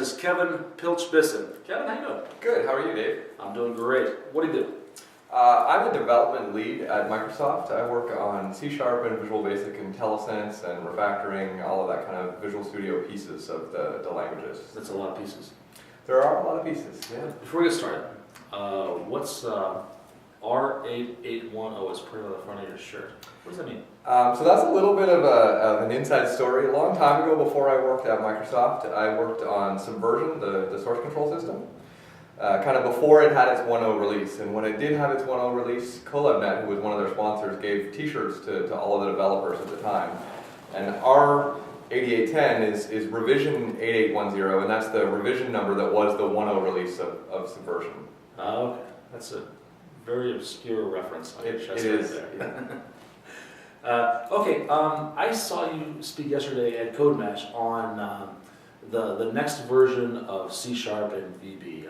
is Kevin Pilch Bisson. Kevin, how you doing? Good. How are you, Dave? I'm doing great. What do you do? I'm a development lead at Microsoft. I work on C# and Visual Basic IntelliSense and refactoring, all of that kind of Visual Studio pieces of the languages. That's a lot of pieces. There are a lot of pieces, yeah. Before we get started, what's R8810 is printed on the front of your shirt? What does that mean? So that's a little bit of an inside story. A long time ago, before I worked at Microsoft, I worked on Subversion, the source control system. Kind of before it had its 1.0 release. And when it did have its 1.0 release, CollabNet, who was one of their sponsors, gave t-shirts to all of the developers at the time. And our 8810 is revision 8810, and that's the revision number that was the 1.0 release of Subversion. Okay. That's a very obscure reference on your chest. It is. There. I saw you speak yesterday at Code Match on the next version of C# and VB.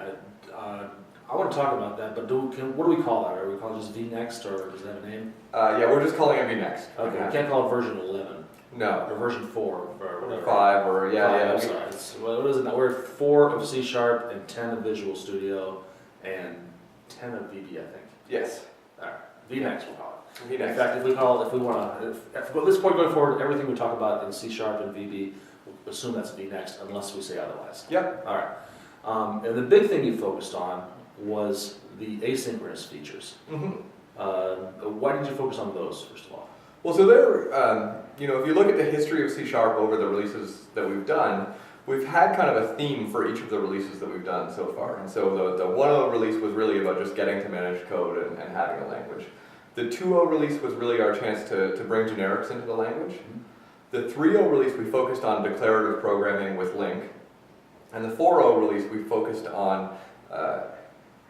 I want to talk about that, but what do we call that? Are we calling it just VNext, or does it have a name? Yeah, we're just calling it VNext. Okay, we can't call it version 11. No. Or version 4, or whatever. 5, or yeah, 5, yeah. I'm sorry. What is it now? We're at 4 of C# and 10 of Visual Studio, and 10 of VB, I think. Yes. All right, VNext we'll call it. VNext. In fact, if we want to, at this point going forward, everything we talk about in C# and VB, we'll assume that's VNext unless we say otherwise. Yep. All right. And the big thing you focused on was the asynchronous features. Mm-hmm. Why did you focus on those, first of all? Well, so there, if you look at the history of C# over the releases that we've done, we've had kind of a theme for each of the releases that we've done so far. And so the 1.0 release was really about just getting to manage code and having a language. The 2.0 release was really our chance to bring generics into the language. The 3.0 release we focused on declarative programming with LINQ. And the 4.0 release we focused on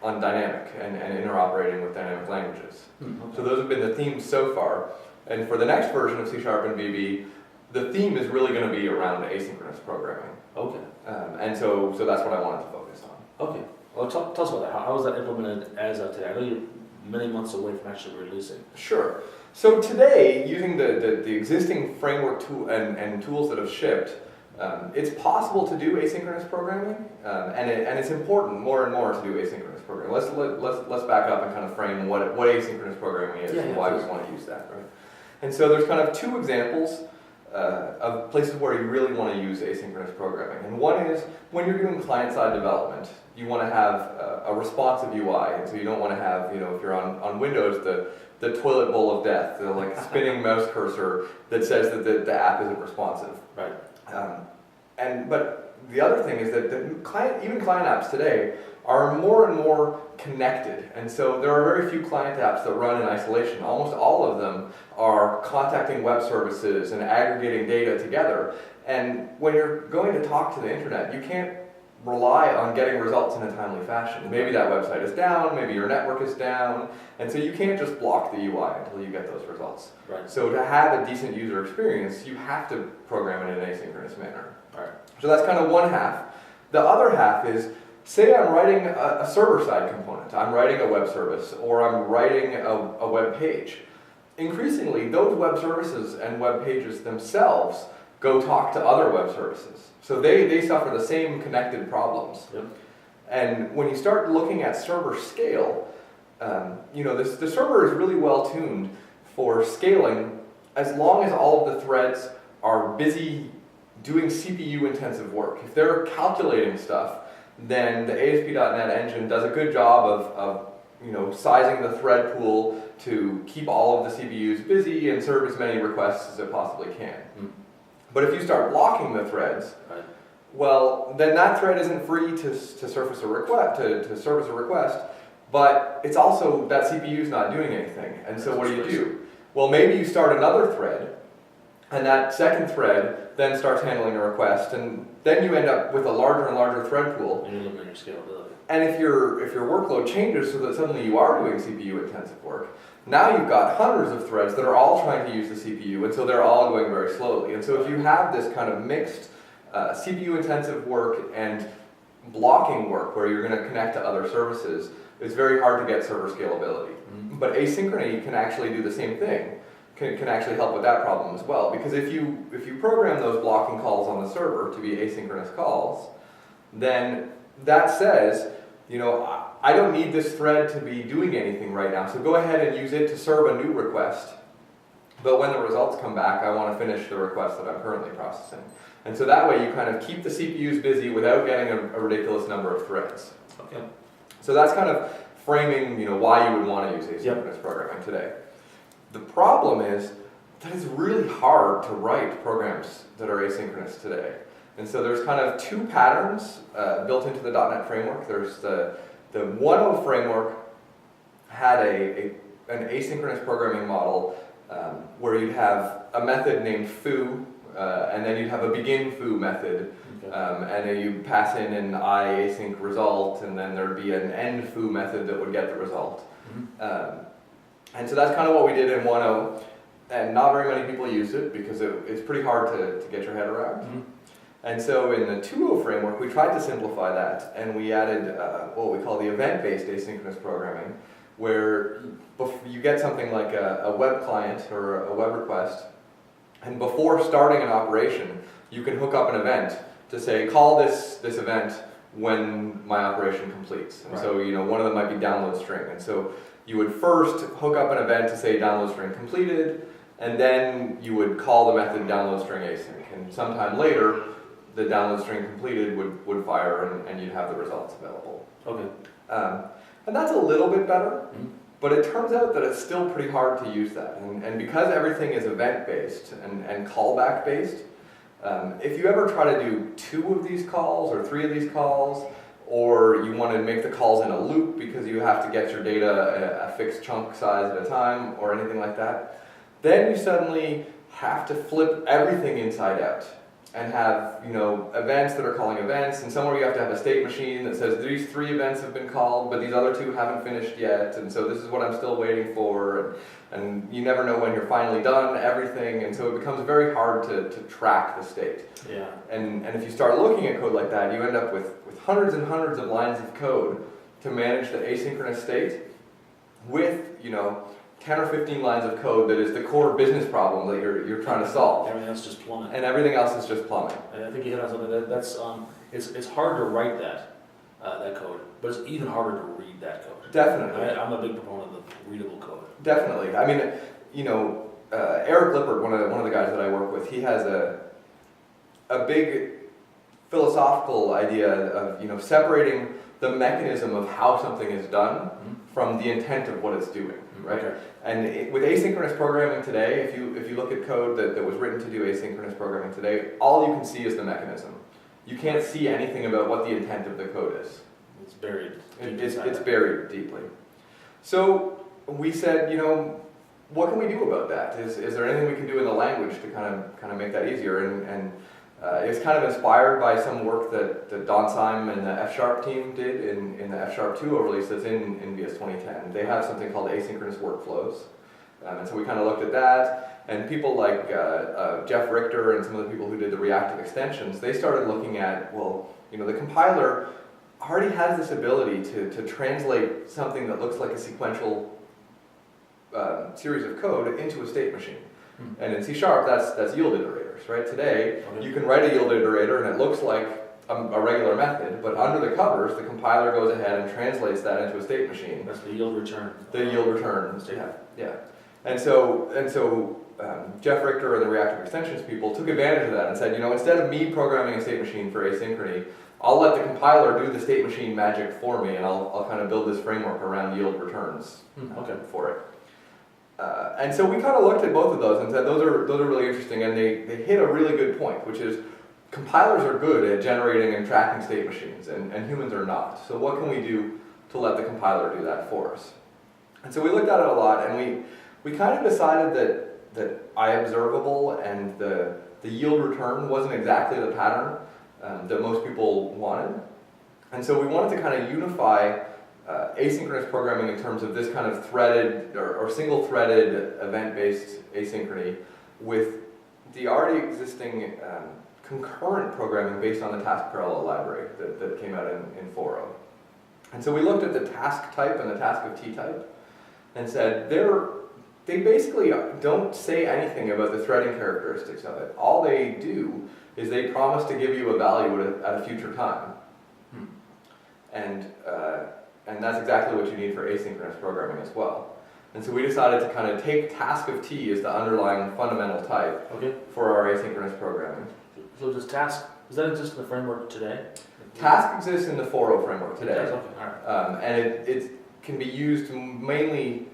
dynamic and interoperating with dynamic languages. Okay. So those have been the themes so far. And for the next version of C# and VB, the theme is really going to be around asynchronous programming. Okay. And so that's what I wanted to focus on. Okay. Well, tell us about that. How is that implemented as of today? I know you're many months away from actually releasing. Sure. So today, using the existing framework tool and tools that have shipped, it's possible to do asynchronous programming, and it's important more and more to do asynchronous programming. Let's back up and kind of frame what asynchronous programming is and why we want to use that, right? And so there's kind of two examples of places where you really want to use asynchronous programming. And one is when you're doing client-side development, you want to have a responsive UI, and so you don't want to have, if you're on Windows, the toilet bowl of death, the like spinning mouse cursor that says that the app isn't responsive. Right. But the other thing is that even client apps today are more and more connected, and so there are very few client apps that run in isolation. Almost all of them are contacting web services and aggregating data together. And when you're going to talk to the internet, you can't rely on getting results in a timely fashion. Maybe that website is down, maybe your network is down, and so you can't just block the UI until you get those results. Right. So to have a decent user experience, you have to program it in an asynchronous manner. All right. So that's kind of one half. The other half is, say I'm writing a server-side component, I'm writing a web service, or I'm writing a web page. Increasingly, those web services and web pages themselves go talk to other web services. So they suffer the same connected problems. Yep. And when you start looking at server scale, the server is really well tuned for scaling as long as all of the threads are busy doing CPU-intensive work. If they're calculating stuff, then the ASP.NET engine does a good job of sizing the thread pool to keep all of the CPUs busy and serve as many requests as it possibly can. But if you start blocking the threads, Right. well, then that thread isn't free to surface a request, to service a request, but it's also, that CPU is not doing anything. And so what do? Well, maybe you start another thread, and that second thread then starts handling a request, and then you end up with a larger and larger thread pool. And you're limiting your scalability. And if your workload changes so that suddenly you are doing CPU-intensive work, now you've got hundreds of threads that are all trying to use the CPU, and so they're all going very slowly. And so if you have this kind of mixed CPU-intensive work and blocking work where you're going to connect to other services, it's very hard to get server scalability. But asynchrony can actually do the same thing. Can actually help with that problem as well, because if you program those blocking calls on the server to be asynchronous calls, then that says, you know, I don't need this thread to be doing anything right now, so go ahead and use it to serve a new request. But when the results come back, I want to finish the request that I'm currently processing. And so that way you kind of keep the CPUs busy without getting a ridiculous number of threads. Okay. So that's kind of framing, you know, why you would want to use asynchronous programming today. The problem is that it's really hard to write programs that are asynchronous today. And so there's kind of two patterns built into the .NET framework. There's the 1.0 framework had an asynchronous programming model where you'd have a method named foo, and then you'd have a begin foo method, and then you pass in an async result, and then there'd be an end foo method that would get the result. And so that's kind of what we did in 1.0, and not very many people used it because it's pretty hard to get your head around. And so in the 2.0 framework, we tried to simplify that, and we added what we call the event-based asynchronous programming, where you get something like a web client or a web request, and before starting an operation, you can hook up an event to say, call this event when my operation completes. And so, you know, one of them might be download string. And so you would first hook up an event to say download string completed, and then you would call the method download string async. And sometime later, the download string completed would fire, and you'd have the results available. Okay. And that's a little bit better, but it turns out that it's still pretty hard to use that. And because everything is event-based and callback-based, if you ever try to do 2 of these calls or 3 of these calls, or you want to make the calls in a loop because you have to get your data a fixed chunk size at a time or anything like that, then you suddenly have to flip everything inside out and have, you know, events that are calling events, and somewhere you have to have a state machine that says these 3 events have been called, but these other 2 haven't finished yet, and so this is what I'm still waiting for, and you never know when you're finally done everything, and so it becomes very hard to track the state. Yeah. And if you start looking at code like that, you end up with hundreds and hundreds of lines of code to manage the asynchronous state with, you know, 10 or 15 lines of code that is the core business problem that you're trying to solve. Everything else is just plumbing. And everything else is just plumbing. And I think you hit on something that's it's hard to write that code, but it's even harder to read that code. Definitely. I'm a big proponent of readable code. Definitely. I mean, you know, Eric Lippert, one of the guys that I work with, he has a big philosophical idea of, you know, separating the mechanism of how something is done from the intent of what it's doing. Right? Okay. And with asynchronous programming today, if you look at code that was written to do asynchronous programming today, all you can see is the mechanism. You can't see anything about what the intent of the code is. It's buried. It's buried deeply. So we said, you know, what can we do about that? Is there anything we can do in the language to kind of make that easier? And it's kind of inspired by some work that Don Syme and the F# team did in the F# 2.0 release that's in VS 2010. They have something called asynchronous workflows. And so we kind of looked at that, and people like Jeff Richter and some of the people who did the reactive extensions, they started looking at, well, you know, the compiler already has this ability to translate something that looks like a sequential series of code into a state machine. And in C#, that's yield iterators, right? Today, you can write a yield iterator and it looks like a regular method, but under the covers, the compiler goes ahead and translates that into a state machine. That's the yield return. The yield return, yeah. And so Jeff Richter and the reactive extensions people took advantage of that and said, you know, instead of me programming a state machine for asynchrony, I'll let the compiler do the state machine magic for me, and I'll kind of build this framework around yield returns for it. And so we kind of looked at both of those and said those are really interesting, and they hit a really good point, which is compilers are good at generating and tracking state machines, and humans are not. So what can we do to let the compiler do that for us? And so we looked at it a lot, and we kind of decided that IObservable and the yield return wasn't exactly the pattern that most people wanted. And so we wanted to kind of unify asynchronous programming in terms of this kind of threaded or single-threaded event-based asynchrony with the already existing concurrent programming based on the task parallel library that came out in 4.0. And so we looked at the task type and the task of t-type and said they basically don't say anything about the threading characteristics of it. All they do is they promise to give you a value at a future time. and that's exactly what you need for asynchronous programming as well. And so we decided to kind of take task of T as the underlying fundamental type for our asynchronous programming. So does that exist in the framework today? Task exists in the 4.0 framework today. It does, okay, all right. And it can be used mainly,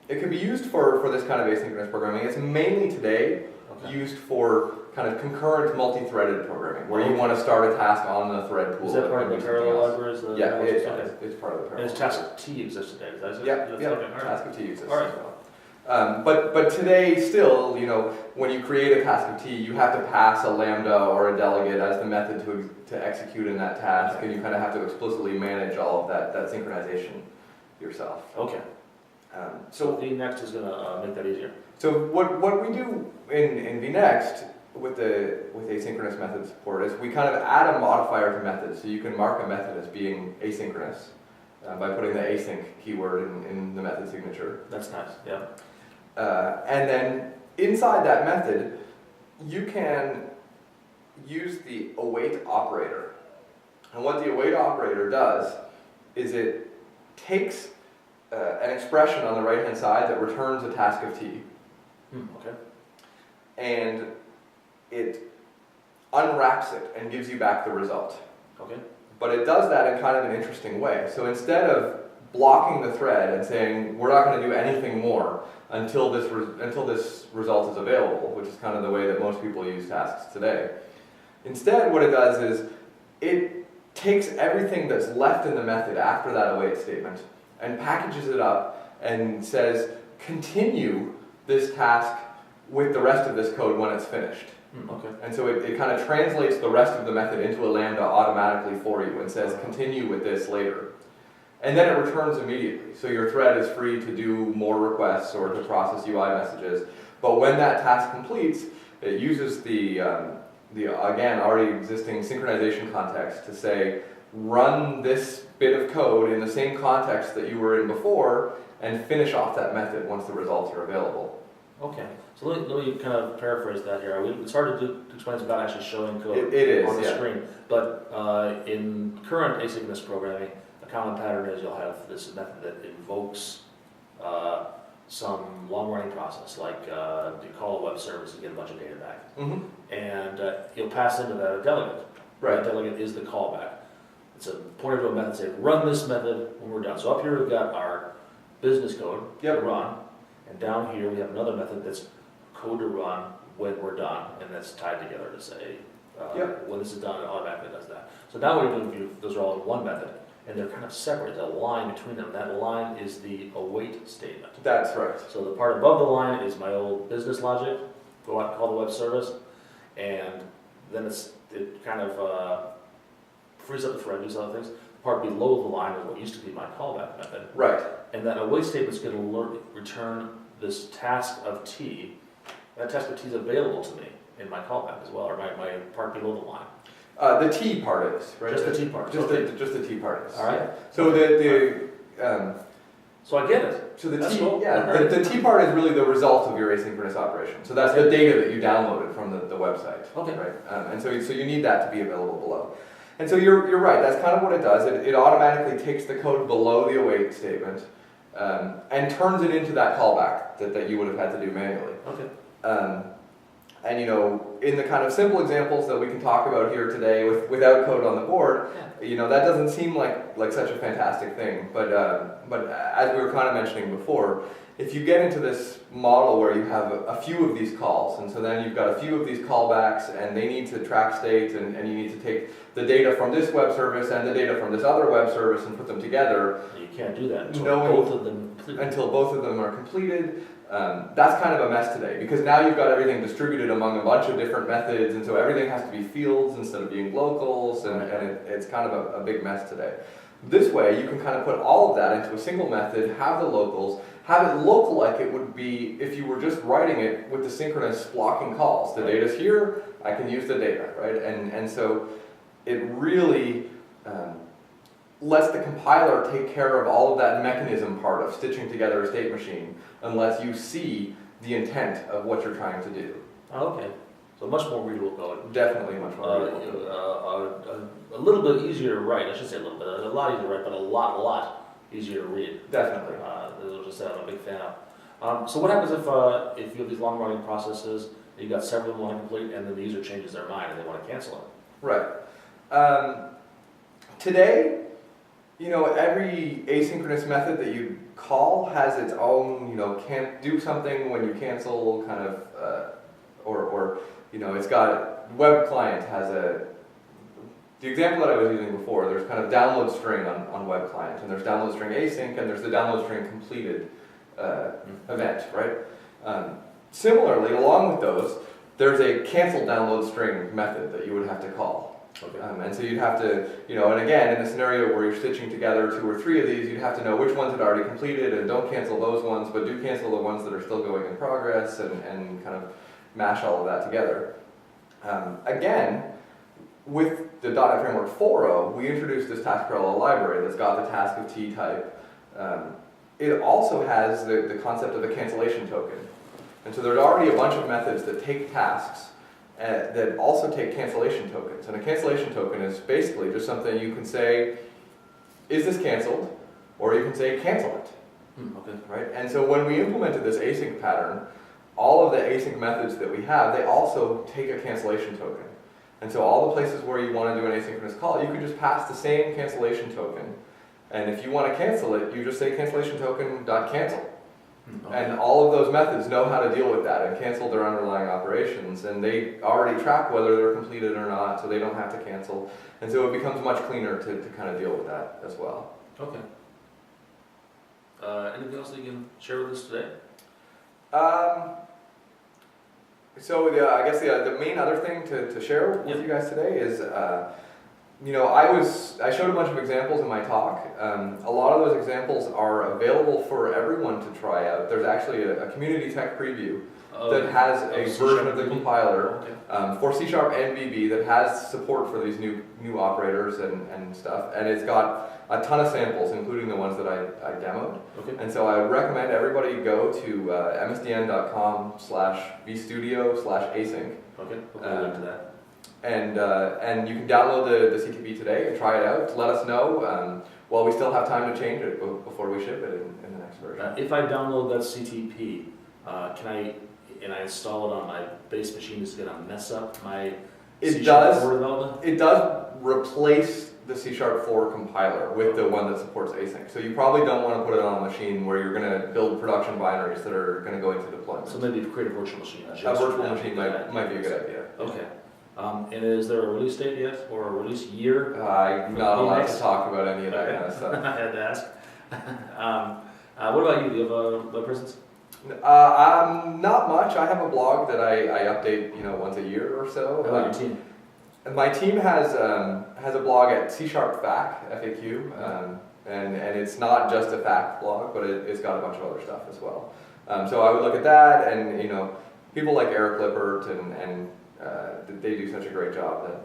it can be used for this kind of asynchronous programming. It's mainly today used for kind of concurrent multi-threaded programming, where you want to start a task on the thread pool. Is that part of the parallel libraries? Yeah, it's part of the parallel. And does task of T exist today? Task of T exists as well. But today still, when you create a task of T, you have to pass a lambda or a delegate as the method to execute in that task, and you kind of have to explicitly manage all of that synchronization yourself. Okay. So VNext is going to make that easier. So what we do in VNext with asynchronous method support is we kind of add a modifier to methods, so you can mark a method as being asynchronous by putting the async keyword in the method signature. That's nice, yeah. And then inside that method, you can use the await operator. And what the await operator does is it takes an expression on the right-hand side that returns a task of T. Okay. And it unwraps it and gives you back the result. Okay. But it does that in kind of an interesting way. So instead of blocking the thread and saying, we're not going to do anything more until this result is available, which is kind of the way that most people use tasks today. Instead, what it does is it takes everything that's left in the method after that await statement and packages it up and says, continue this task with the rest of this code when it's finished. Okay. And so it kind of translates the rest of the method into a lambda automatically for you and says, continue with this later. And then it returns immediately. So your thread is free to do more requests or to process UI messages. But when that task completes, it uses the again, already existing synchronization context to say, run this bit of code in the same context that you were in before and finish off that method once the results are available. Okay, so let me kind of paraphrase that here. It's hard to explain without actually showing code it is, on the screen. But in current asynchronous programming, a common pattern is you'll have this method that invokes some long-running process, like you call a web service and get a bunch of data back. Mm-hmm. And you'll pass into that a delegate. Right. That delegate is the callback. It's a pointer to a method saying, run this method when we're done. So up here we've got our business code to run. And down here we have another method that's code to run when we're done, and that's tied together to say when this is done, it automatically does that. So now what you're doing, those are all in one method, and they're kind of separate. There's a line between them. That line is the await statement. That's right. So the part above the line is my old business logic. Go out and call the web service, and then it kind of frees up the thread, does other things. The part below the line is what used to be my callback method. Right. And that await statement is going to return this task of T. That task of T is available to me in my callback as well, or my part below the line. The T part is, right? Just the T part. Just the T part is. All right. So so I get it. So the that's T, cool. the T part is really the result of your asynchronous operation. So that's the data that you downloaded from the website. Okay. Right. And so you need that to be available below. And so you're right. That's kind of what it does. It automatically takes the code below the await statement and turns it into that callback that you would have had to do manually. Okay. And in the kind of simple examples that we can talk about here today without code on the board, that doesn't seem like such a fantastic thing. But as we were kind of mentioning before, if you get into this model where you have a few of these calls, and so then you've got a few of these callbacks, and they need to track state, and you need to take the data from this web service and the data from this other web service and put them together. You can't do that until both of them are completed. That's kind of a mess today, because now you've got everything distributed among a bunch of different methods, and so everything has to be fields instead of being locals, and it's kind of a big mess today. This way, you can kind of put all of that into a single method, have the locals, have it look like it would be if you were just writing it with the synchronous blocking calls. The data's here, I can use the data, right? And so it really lets the compiler take care of all of that mechanism part of stitching together a state machine, and lets you see the intent of what you're trying to do. Oh, okay. So much more readable code. Definitely much more readable. A little bit easier to write. I should say a little bit, a lot easier to write, but a lot easier to read. Definitely. As I just said, I'm a big fan of. So what happens if you have these long running processes, you got several of them want to complete, and then the user changes their mind and they want to cancel it? Right. Today, every asynchronous method that you call has its own, can't do something when you cancel kind of, or it's got, web client has the example that I was using before, there's kind of download string on web client, and there's download string async, and there's the download string completed event, right? Similarly, along with those, there's a cancel download string method that you would have to call. Okay. And so you'd have to, and again, in a scenario where you're stitching together 2 or 3 of these, you'd have to know which ones had already completed, and don't cancel those ones, but do cancel the ones that are still going in progress, and kind of mash all of that together. Again, with the .NET Framework 4.0, we introduced this task parallel library that's got the task of T type. It also has the concept of a cancellation token. And so there's already a bunch of methods that take tasks that also take cancellation tokens. And a cancellation token is basically just something you can say, is this canceled? Or you can say, cancel it. Okay. Right? And so when we implemented this async pattern, all of the async methods that we have, they also take a cancellation token. And so all the places where you want to do an asynchronous call, you can just pass the same cancellation token. And if you want to cancel it, you just say cancellation token.cancel. Okay. And all of those methods know how to deal with that and cancel their underlying operations, and they already track whether they're completed or not, so they don't have to cancel. And so it becomes much cleaner to kind of deal with that as well. Okay. Anything else that you can share with us today? So I guess the main other thing to share with you guys today is, I showed a bunch of examples in my talk. A lot of those examples are available for everyone to try out. There's actually a community tech preview that has a version of the compiler for C# and VB that has support for these new operators and stuff. And it's got a ton of samples, including the ones that I demoed. Okay. And so I would recommend everybody go to msdn.com/vstudio/async. Okay. We'll link to that. And you can download the CTP today and try it out. Let us know while we still have time to change it before we ship it in the next version. If I download that CTP, can I install it on my base machine? Is it going to mess up my C# development? It does replace the C#4 compiler with the one that supports async. So you probably don't want to put it on a machine where you're going to build production binaries that are going to go into deployment. So maybe create a virtual machine. A virtual machine might be a good idea. Okay. And is there a release date yet, or a release year? I'm not allowed to talk about any of that kind of stuff. I had to ask. What about you? Do you have a web presence? Not much. I have a blog that I update, once a year or so. How about your team? And my team has a blog at C# FAQ, and it's not just a FAQ blog, but it's got a bunch of other stuff as well. So I would look at that, and people like Eric Lippert and they do such a great job that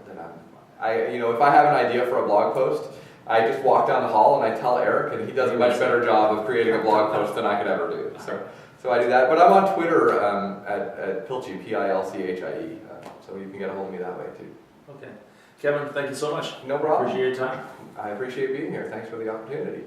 if I have an idea for a blog post, I just walk down the hall and I tell Eric, and he does a much better job of creating a blog post than I could ever do. So I do that, but I'm on Twitter at Pilchie, Pilchie, so you can get a hold of me that way too. Okay. Kevin, thank you so much. No problem. Appreciate your time. I appreciate being here. Thanks for the opportunity.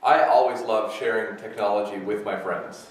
I always love sharing technology with my friends.